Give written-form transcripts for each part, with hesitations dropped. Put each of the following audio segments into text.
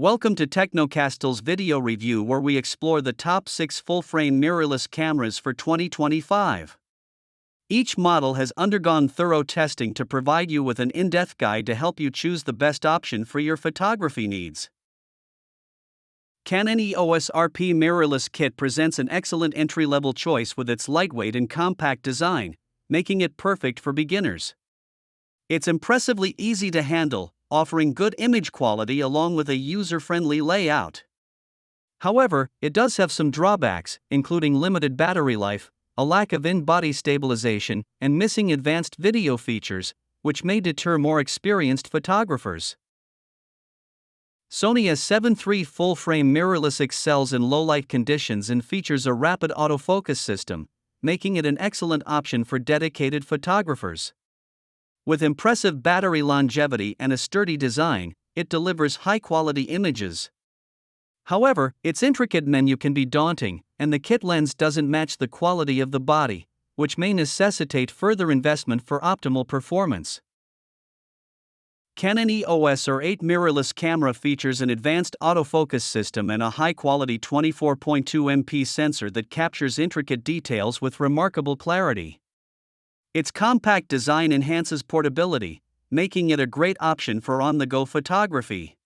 Welcome to Technocastel's video review where we explore the top 6 full-frame mirrorless cameras for 2025. Each model has undergone thorough testing to provide you with an in-depth guide to help you choose the best option for your photography needs. Canon EOS RP Mirrorless Kit presents an excellent entry-level choice with its lightweight and compact design, making it perfect for beginners. It's impressively easy to handle, offering good image quality along with a user-friendly layout. However, it does have some drawbacks, including limited battery life, a lack of in-body stabilization, and missing advanced video features, which may deter more experienced photographers. Sony III Full Frame Mirrorless excels in low-light conditions and features a rapid autofocus system, making it an excellent option for dedicated photographers. With impressive battery longevity and a sturdy design, it delivers high-quality images. However, its intricate menu can be daunting, and the kit lens doesn't match the quality of the body, which may necessitate further investment for optimal performance. Canon EOS R8 mirrorless camera features an advanced autofocus system and a high-quality 24.2 MP sensor that captures intricate details with remarkable clarity. Its compact design enhances portability, making it a great option for on-the-go photography.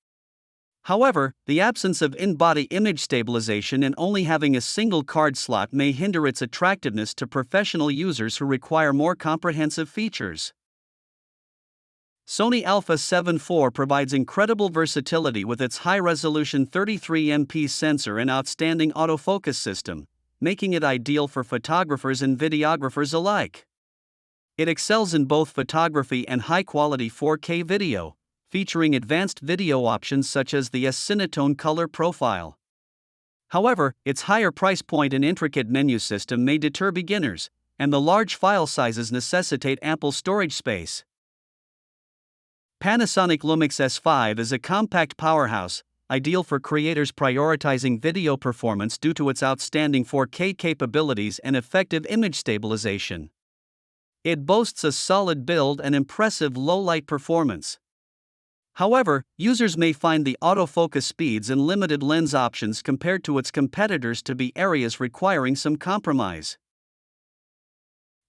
However, the absence of in-body image stabilization and only having a single card slot may hinder its attractiveness to professional users who require more comprehensive features. Sony Alpha 7 IV provides incredible versatility with its high-resolution 33 MP sensor and outstanding autofocus system, making it ideal for photographers and videographers alike. It excels in both photography and high-quality 4K video, featuring advanced video options such as the S-Cinetone color profile. However, its higher price point and intricate menu system may deter beginners, and the large file sizes necessitate ample storage space. Panasonic Lumix S5 is a compact powerhouse, ideal for creators prioritizing video performance due to its outstanding 4K capabilities and effective image stabilization. It boasts a solid build and impressive low-light performance. However, users may find the autofocus speeds and limited lens options compared to its competitors to be areas requiring some compromise.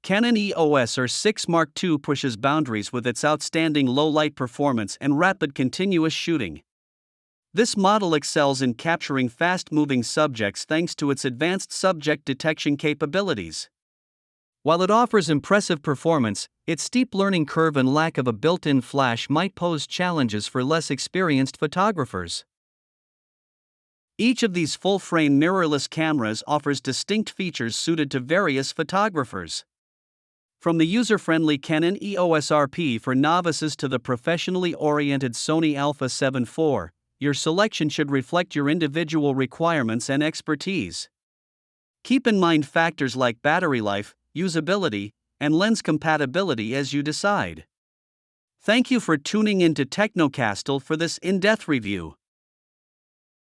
Canon EOS R6 Mark II pushes boundaries with its outstanding low-light performance and rapid continuous shooting. This model excels in capturing fast-moving subjects thanks to its advanced subject detection capabilities. While it offers impressive performance, its steep learning curve and lack of a built-in flash might pose challenges for less experienced photographers. Each of these full-frame mirrorless cameras offers distinct features suited to various photographers. From the user-friendly Canon EOS RP for novices to the professionally oriented Sony Alpha 7 IV, your selection should reflect your individual requirements and expertise. Keep in mind factors like battery life, usability, and lens compatibility as you decide. Thank you for tuning in to Technocastel for this in-depth review.